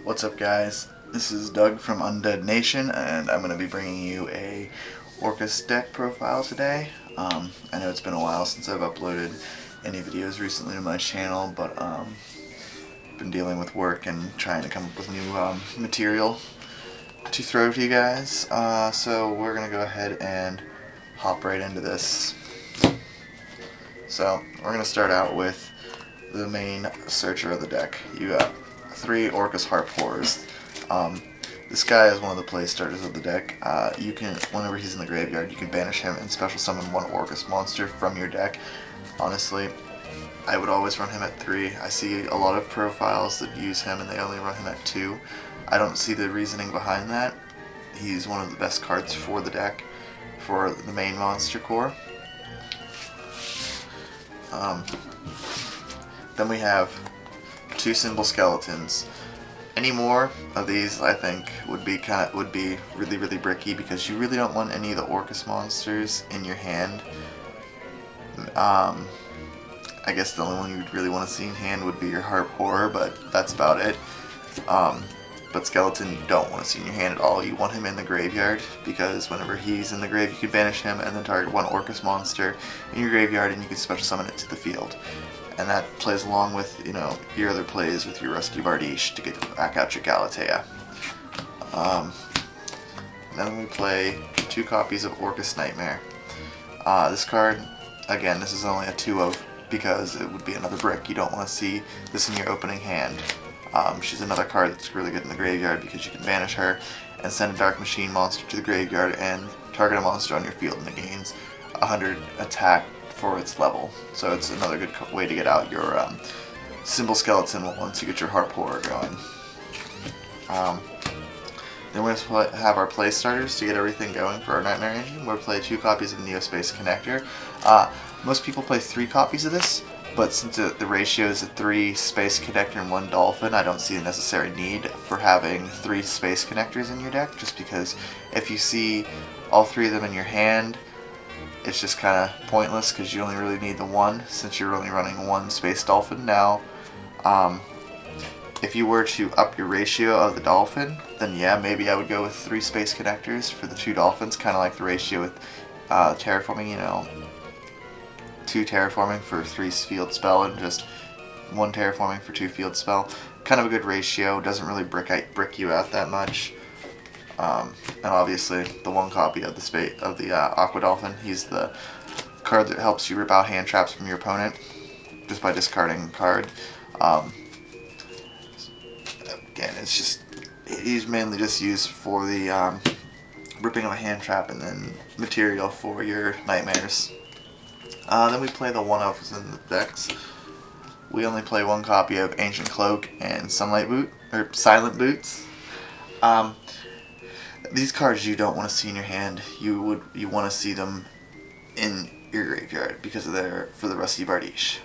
What's up, guys? This is Doug from Undead Nation, and I'm going to be bringing you a Orcust deck profile today. I know it's been a while since I've uploaded any videos recently to my channel, but been dealing with work and trying to come up with new material to throw to you guys. So we're going to go ahead and hop right into this. So we're going to start out with the main searcher of the deck. You got 3 Orcust Harp Horrors. This guy is one of the play starters of the deck. You can, whenever he's in the graveyard, you can banish him and special summon 1 Orcust monster from your deck. Honestly, I would always run him at 3. I see a lot of profiles that use him and they only run him at 2. I don't see the reasoning behind that. He's one of the best cards for the deck, for the main monster core. Then we have 2 Symbol Skeletons. Any more of these, I think, would be really bricky, because you really don't want any of the Orcust monsters in your hand. I guess the only one you'd really want to see in hand would be your Harp Horror, but that's about it. But Skeleton you don't want to see in your hand at all. You want him in the graveyard, because whenever he's in the grave you can banish him and then target 1 Orcust monster in your graveyard and you can special summon it to the field. And that plays along with, you know, your other plays with your Rusty Bardiche to get back out your Galatea. Then we play 2 copies of Orcust Nightmare. This card, again, this is only a 2 of, because it would be another brick. You don't want to see this in your opening hand. She's another card that's really good in the graveyard, because you can banish her and send a Dark Machine monster to the graveyard and target a monster on your field, and it gains 100 attack for its level. So it's another good way to get out your Symbol Skeleton once you get your Harp Horror going. Then we have our play starters to get everything going for our Nightmare engine. We'll play 2 copies of Neospace Connector. Most people play 3 copies of this, but since the ratio is a 3 Space Connector and 1 Dolphin, I don't see the necessary need for having 3 Space Connectors in your deck, just because if you see all 3 of them in your hand, it's just kind of pointless, because you only really need the 1, since you're only running 1 Space Dolphin. Now, if you were to up your ratio of the Dolphin, then yeah, maybe I would go with 3 Space Connectors for the 2 Dolphins, kind of like the ratio with Terraforming, you know, 2 Terraforming for 3 Field Spell and just 1 Terraforming for 2 Field Spell. Kind of a good ratio, doesn't really brick you out that much. And obviously the 1 copy of the Aqua Dolphin. He's the card that helps you rip out hand traps from your opponent just by discarding a card. Again, it's just, he's mainly just used for the ripping of a hand trap and then material for your nightmares. Then we play the 1-ofs in the decks. We only play 1 copy of Ancient Cloak and Silent Boots. These cards you don't want to see in your hand. You want to see them in your graveyard because of for the Rusty Bardiche.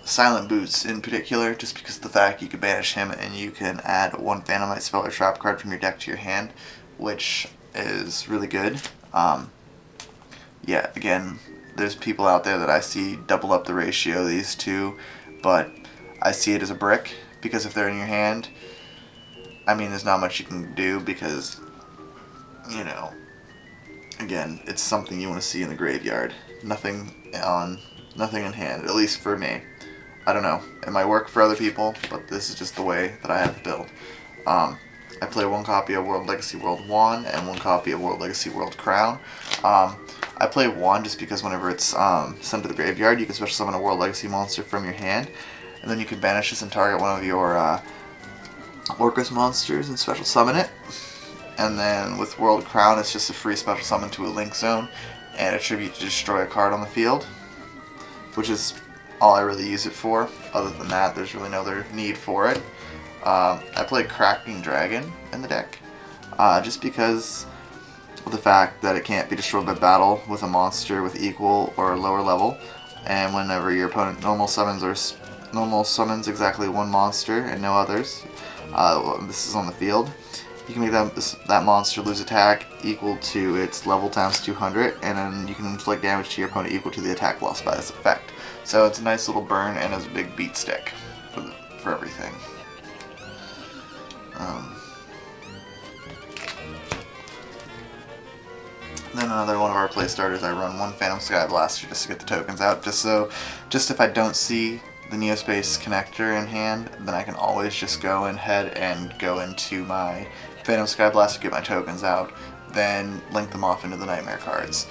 Silent Boots in particular, just because of the fact you can banish him and you can add 1 Phantomite spell or trap card from your deck to your hand, which is really good. Yeah, again, there's people out there that I see double up the ratio of these 2, but I see it as a brick, because if they're in your hand, I mean, there's not much you can do, because, you know, again, it's something you want to see in the graveyard. Nothing in hand, at least for me. I don't know, it might work for other people, but this is just the way that I have it built. I play 1 copy of World Legacy World Wand and 1 copy of World Legacy World Crown. I play Wand just because whenever it's sent to the graveyard, you can special summon a World Legacy monster from your hand, and then you can banish this and target 1 of your Orcust monsters and special summon it. And then with World Crown, it's just a free special summon to a Link Zone and a tribute to destroy a card on the field, which is all I really use it for. Other than that, there's really no other need for it. I play Cracking Dragon in the deck, just because of the fact that it can't be destroyed by battle with a monster with equal or lower level, and whenever your opponent normal summons exactly 1 monster and no others, this is on the field, you can make that monster lose attack equal to its level times 200, and then you can inflict damage to your opponent equal to the attack lost by this effect. So it's a nice little burn and it's a big beat stick for everything. Then another one of our play starters, I run one Phantom Sky Blaster just to get the tokens out, just if I don't see the Neospace connector in hand, then I can always just go ahead and go into my Phantom Sky Blaster, get my tokens out, then link them off into the Nightmare cards.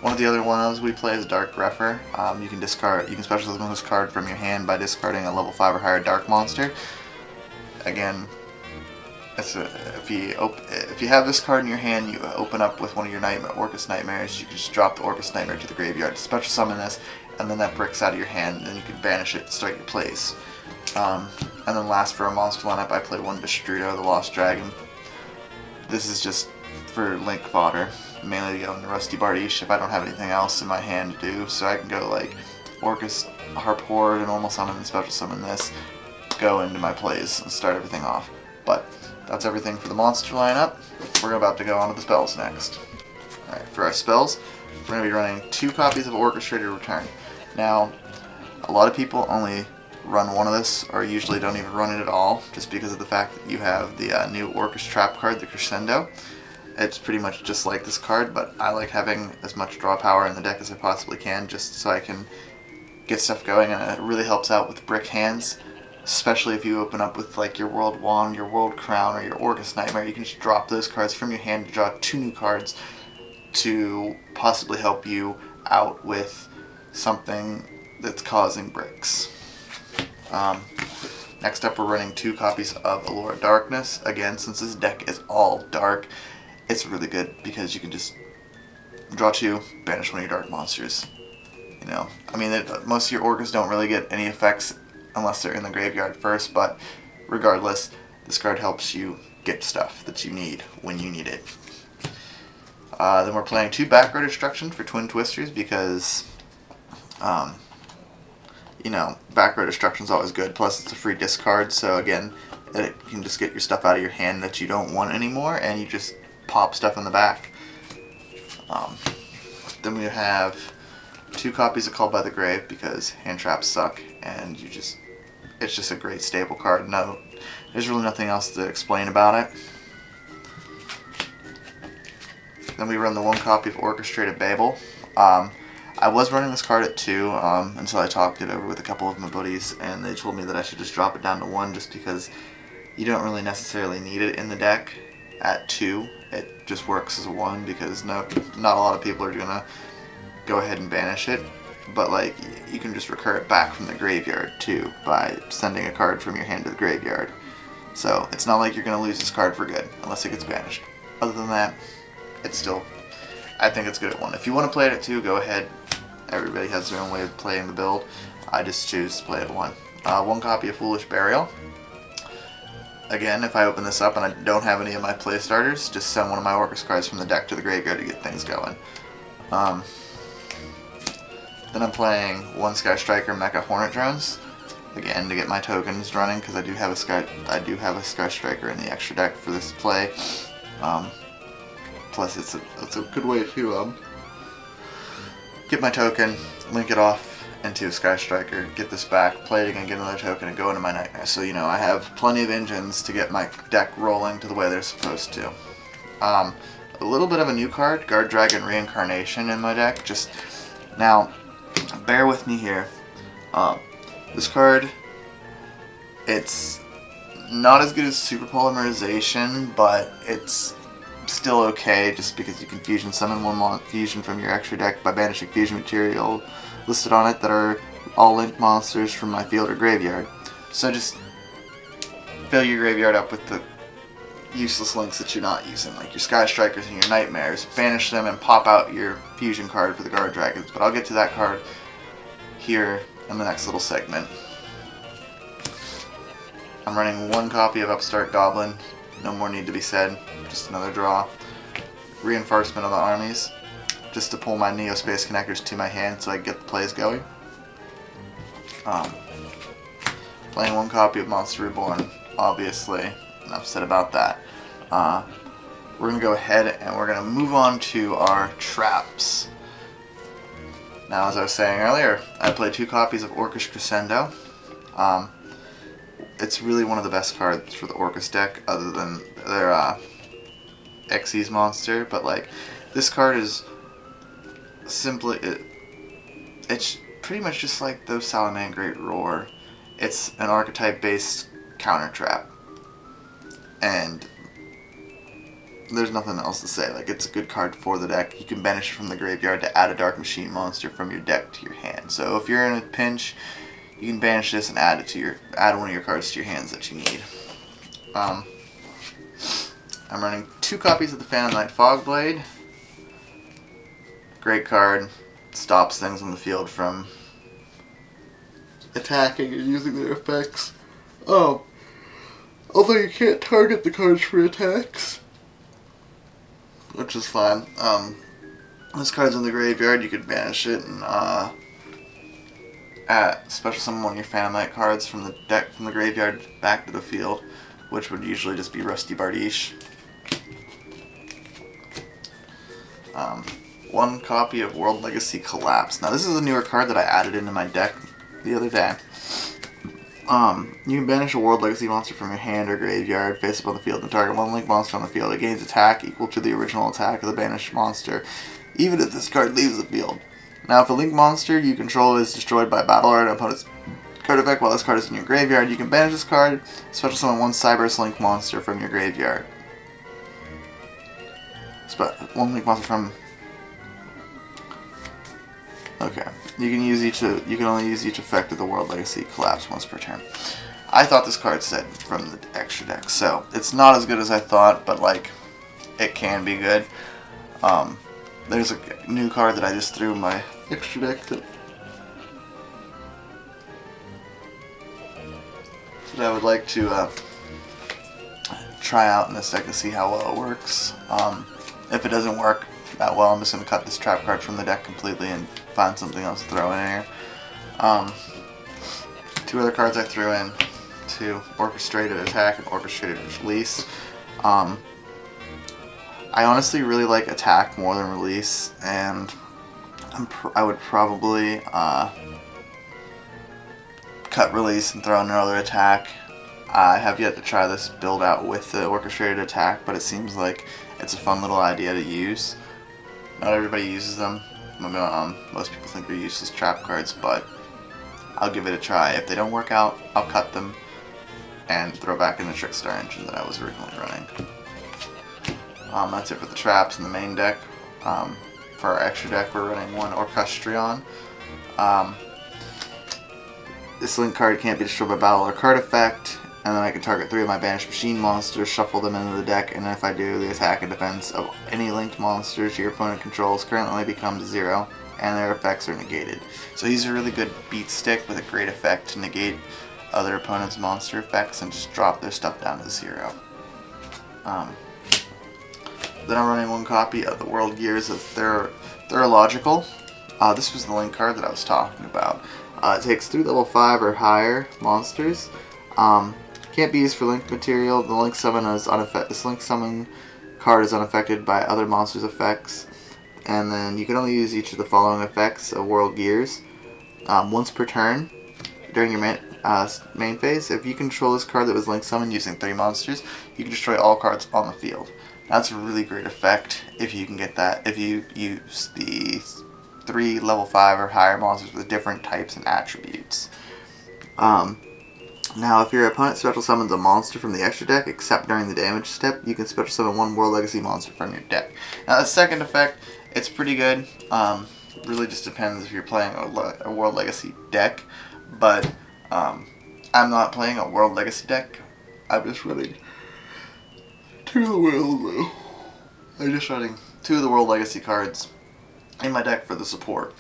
One of the other ones we play is Dark Grepher. You can special summon this card from your hand by discarding a level 5 or higher Dark monster. Again, if you have this card in your hand, you open up with one of your Orcust Nightmares, you can just drop the Orcust Nightmare to the graveyard to special summon this, and then that bricks out of your hand, and then you can banish it to start your plays. And then last, for a monster lineup, I play one Destrudo, the Lost Dragon. This is just for link fodder, mainly to go into Rusty Bardiche if I don't have anything else in my hand to do, so I can go like Orcust, Harp Horde, and normal summon and special summon this, go into my plays, and start everything off. But that's everything for the monster lineup. We're about to go on to the spells next. Alright, for our spells, we're going to be running 2 copies of Orchestrated Return. Now, a lot of people only run one of this, or usually don't even run it at all, just because of the fact that you have the new Orcust Trap card, the Crescendo. It's pretty much just like this card, but I like having as much draw power in the deck as I possibly can, just so I can get stuff going, and it really helps out with brick hands. Especially if you open up with like your World Wand, your World Crown, or your Orcust Nightmare, you can just drop those cards from your hand to draw 2 new cards to possibly help you out with something that's causing bricks. Next up, we're running 2 copies of Allure of Darkness. Again, since this deck is all dark, it's really good because you can just draw 2, banish one of your dark monsters. You know, I mean, most of your Orcus don't really get any effects unless they're in the graveyard first, but regardless, this card helps you get stuff that you need when you need it. Then we're playing 2 back row destruction for Twin Twisters because, you know, back row destruction is always good, plus it's a free discard, so again, you can just get your stuff out of your hand that you don't want anymore, and you just pop stuff in the back. Then we have 2 copies of Called by the Grave because hand traps suck, and it's just a great stable card. No, there's really nothing else to explain about it. Then we run the 1 copy of Orchestrated Babel. I was running this card at 2 until I talked it over with a couple of my buddies, and they told me that I should just drop it down to 1 just because you don't really necessarily need it in the deck at 2. It just works as a 1 because not a lot of people are going to go ahead and banish it. But like, you can just recur it back from the graveyard too by sending a card from your hand to the graveyard. So it's not like you're going to lose this card for good unless it gets banished. Other than that, I think it's good at 1. If you want to play it at 2, go ahead. Everybody has their own way of playing the build. I just choose to play it at 1. 1 copy of Foolish Burial. Again, if I open this up and I don't have any of my play starters, just send one of my Orcust cards from the deck to the graveyard to get things going. Then I'm playing 1 Sky Striker Mecha Hornet Drones, again to get my tokens running because I do have a Sky Striker in the extra deck for this play. Plus, it's a good way to get my token, link it off into a Sky Striker, get this back, play it again, get another token, and go into my Nightmare. So you know I have plenty of engines to get my deck rolling to the way they're supposed to. A little bit of a new card, Guard Dragon Reincarnation in my deck. Just now, bear with me here. This card, it's not as good as Super Polymerization, but it's still okay just because you can fusion summon 1 fusion from your extra deck by banishing fusion material listed on it that are all linked monsters from my field or graveyard. So just fill your graveyard up with the useless links that you're not using, like your Sky Strikers and your Nightmares. Banish them and pop out your fusion card for the Guard Dragons, but I'll get to that card here in the next little segment. I'm running 1 copy of Upstart Goblin, no more need to be said, just another draw. Reinforcement of the Armies, just to pull my Neospace connectors to my hand so I can get the plays going. Playing 1 copy of Monster Reborn, obviously, enough said about that. We're going to go ahead and we're going to move on to our traps. Now, as I was saying earlier, I played 2 copies of Orcust Crescendo. it's really one of the best cards for the Orcust deck, other than their Xyz monster. But like, this card is simply it's pretty much just like those Salamangreat Great Roar. It's an archetype based counter trap, and there's nothing else to say. Like, it's a good card for the deck. You can banish it from the graveyard to add a Dark Machine monster from your deck to your hand. So if you're in a pinch, you can banish this and add one of your cards to your hands that you need. I'm running 2 copies of the Phantom Knight Fogblade. Great card. Stops things on the field from attacking and using their effects. Although you can't target the cards for attacks, which is fine. This card's in the graveyard. You could banish it and special summon one of your Phantom Knight cards from the deck from the graveyard back to the field, which would usually just be Rusty Bardiche. 1 copy of World Legacy Collapse. Now, this is a newer card that I added into my deck the other day. You can banish a World Legacy monster from your hand or graveyard, face up on the field, and target 1 link monster on the field. It gains attack equal to the original attack of the banished monster, even if this card leaves the field. Now, if a link monster you control is destroyed by battle or an opponent's card effect while this card is in your graveyard, you can banish this card, special summon 1 Cyberse link monster from your graveyard. 1 link monster from... Okay. You can only use each effect of the World Legacy Collapse once per turn. I thought this card said from the extra deck, so it's not as good as I thought, but like, it can be good. There's a new card that I just threw in my extra deck that I would like to try out in this deck to see how well it works. If it doesn't work that well, I'm just going to cut this trap card from the deck completely and find something else to throw in here. 2 other cards I threw in to Orchestrated Attack and Orchestrated Release. I honestly really like Attack more than Release, and I would probably cut Release and throw in another Attack. I have yet to try this build out with the Orchestrated Attack, but it seems like it's a fun little idea to use. Not everybody uses them. Most people think they're useless trap cards, but I'll give it a try. If they don't work out, I'll cut them and throw back in the Trickstar engine that I was originally running. That's it for the traps in the main deck. For our extra deck, we're running 1 Orcustrion. This link card can't be destroyed by battle or card effect, and then I can target 3 of my banished machine monsters, shuffle them into the deck, and if I do, the attack and defense of any linked monsters your opponent controls currently becomes 0, and their effects are negated. So he's a really good beat stick with a great effect to negate other opponents' monster effects and just drop their stuff down to 0. Then I'm running 1 copy of the World Gears of Thurological. This was the link card that I was talking about. It takes 3 level 5 or higher monsters. Can't be used for link material. The link summon is this link summon card is unaffected by other monsters' effects. And then you can only use each of the following effects of World Gears once per turn during your main phase. If you control this card that was link summoned using 3 monsters, you can destroy all cards on the field. That's a really great effect if you can get that. If you use the 3 level 5 or higher monsters with different types and attributes. Now, if your opponent special summons a monster from the extra deck, except during the damage step, you can special summon 1 World Legacy monster from your deck. Now, the second effect, it's pretty good. Really just depends if you're playing a World Legacy deck, but I'm not playing a World Legacy deck. I'm just running 2 of the World. I'm just running 2 of the World Legacy cards in my deck for the support.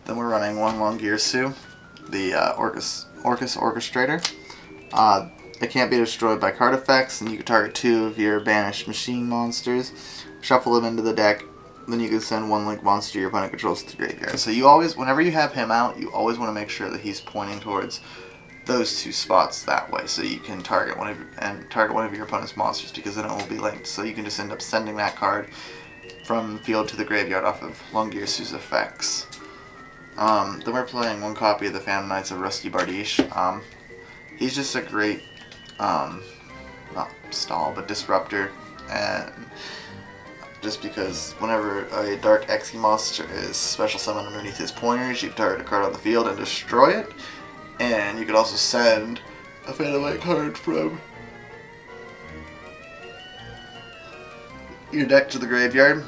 Then we're running 1 Longirsu, the Orcust Orchestrator. It can't be destroyed by card effects, and you can target 2 of your banished machine monsters, shuffle them into the deck, then you can send 1 link monster your opponent controls to the graveyard. So you always, whenever you have him out, you always want to make sure that he's pointing towards those 2 spots that way, so you can target one of your opponent's monsters, because then it will be linked. So you can just end up sending that card from the field to the graveyard off of Longirsu's effects. Then we're playing one copy of the Phantom Knights of Rusty Bardiche. He's just a great, not stall, but disruptor, and just because whenever a Dark Exi monster is special summoned underneath his pointers, you can target a card on the field and destroy it, and you can also send a Phantom Knight card from your deck to the graveyard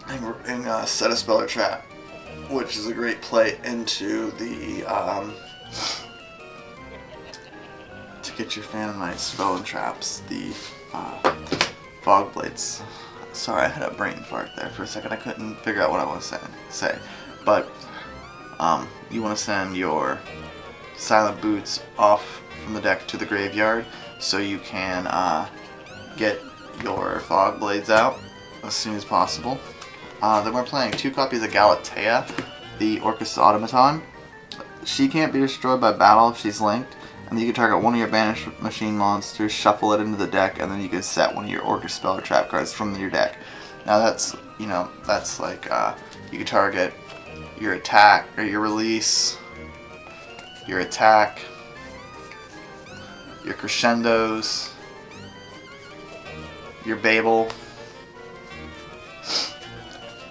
and set a spell or trap, which is a great play into the to get your Phantom Knight spell and traps, the Fog Blades. Sorry, I had a brain fart there for a second. I couldn't figure out what I want to say. But you want to send your Silent Boots off from the deck to the graveyard so you can get your Fog Blades out as soon as possible. Then we're playing 2 copies of Galatea, the Orcust automaton. She can't be destroyed by battle if she's linked, and then you can target one of your banished machine monsters, shuffle it into the deck, and then you can set one of your Orcust spell or trap cards from your deck. Now that's, that's like, you can target your attack, or your release, your attack, your crescendos, your Babel,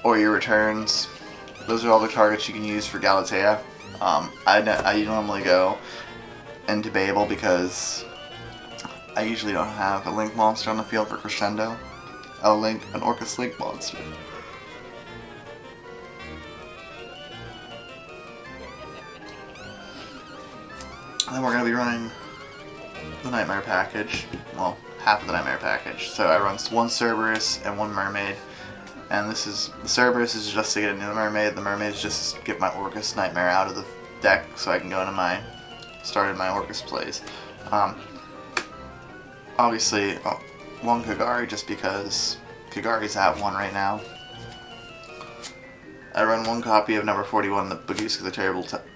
or your returns. Those are all the targets you can use for Galatea. I normally go into Babel because I usually don't have a Link monster on the field for Crescendo. I'll link an Orcust Link monster. And then we're going to be running the Nightmare package. Well, half of the Nightmare package. So I run 1 Cerberus and 1 Mermaid. And this is, the Cerberus is just to get into the Mermaid. The Mermaid is just to get my Orcust Nightmare out of the deck so I can go into my, started my Orcust plays. Obviously, 1 Kagari just because Kagari's at 1 right now. I run 1 copy of number 41, the Baguska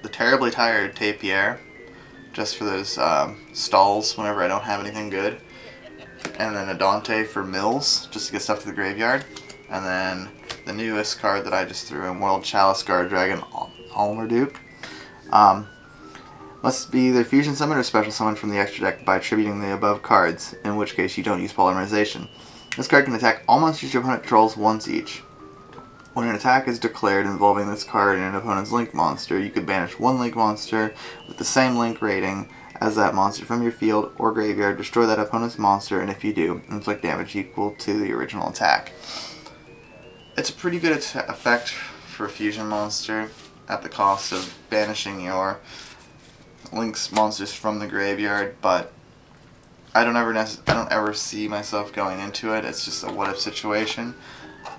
the Terribly Tired Tapier, just for those stalls whenever I don't have anything good. And then a Dante for Mills, just to get stuff to the graveyard. And then the newest card that I just threw in, World Chalice Guard Dragon Almerduke. Must be either fusion summon or special summon from the extra deck by attributing the above cards, in which case you don't use polymerization. This card can attack all monsters your opponent controls once each. When an attack is declared involving this card and an opponent's Link monster, you could banish 1 Link monster with the same Link rating as that monster from your field or graveyard, destroy that opponent's monster, and if you do, inflict damage equal to the original attack. It's a pretty good effect for a fusion monster at the cost of banishing your Link's monsters from the graveyard, but I don't ever see myself going into it. It's just a what if situation.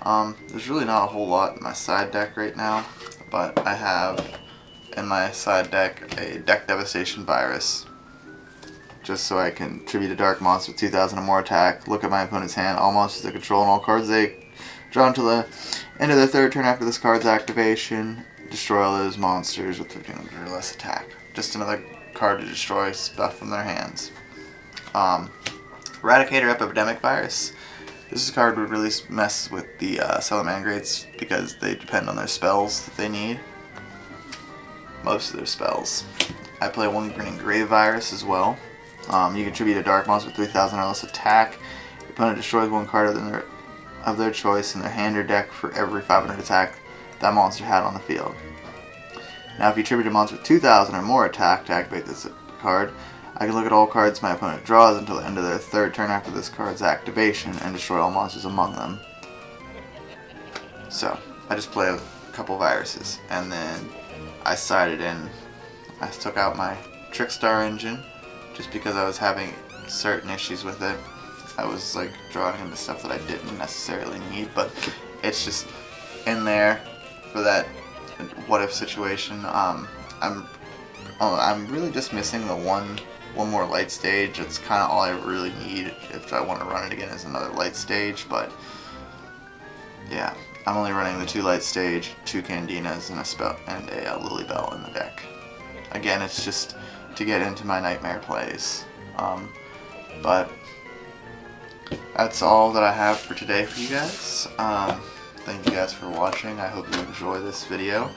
There's really not a whole lot in my side deck right now, but I have in my side deck a Deck Devastation Virus, just so I can tribute a dark monster with 2,000 or more attack, look at my opponent's hand, all monsters they control and all cards they draw until the end of their 3rd turn after this card's activation, destroy all those monsters with 1,500 or less attack. Just another card to destroy stuff from their hands. Eradicator Epidemic Virus. This card would really mess with the Salamangreats because they depend on their spells that they need. Most of their spells. I play 1 Grinning Grave Virus as well. You can tribute a dark monster with 3,000 or less attack. Your opponent destroys 1 card of their choice in their hand or deck for every 500 attack that monster had on the field. Now if you tribute a monster with 2,000 or more attack to activate this card, I can look at all cards my opponent draws until the end of their 3rd turn after this card's activation and destroy all monsters among them. So, I just play a couple viruses, and then I took out my Trickstar engine, just because I was having certain issues with it. I was like drawing into stuff that I didn't necessarily need, but it's just in there for that what if situation. I'm really just missing the one more light stage. It's kind of all I really need if I want to run it again is another light stage, but yeah, I'm only running the 2 light stage, 2 Candinas, and a Lilybell in the deck. Again, it's just to get into my Nightmare plays. But that's all that I have for today for you guys. Thank you guys for watching. I hope you enjoy this video.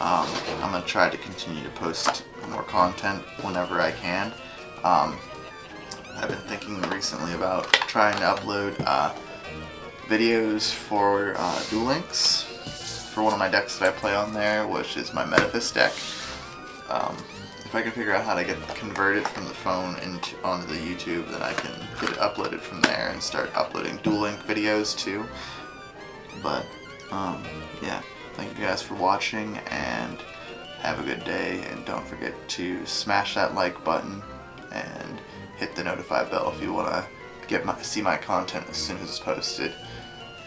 I'm going to try to continue to post more content whenever I can. I've been thinking recently about trying to upload videos for Duel Links for one of my decks that I play on there, which is my Metaphys deck. If I can figure out how to get converted from the phone onto the YouTube, then I can get it uploaded from there and start uploading Duel Link videos too. But yeah, thank you guys for watching, and have a good day, and don't forget to smash that like button and hit the notify bell if you want to see my content as soon as it's posted.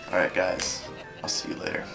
Alright guys, I'll see you later.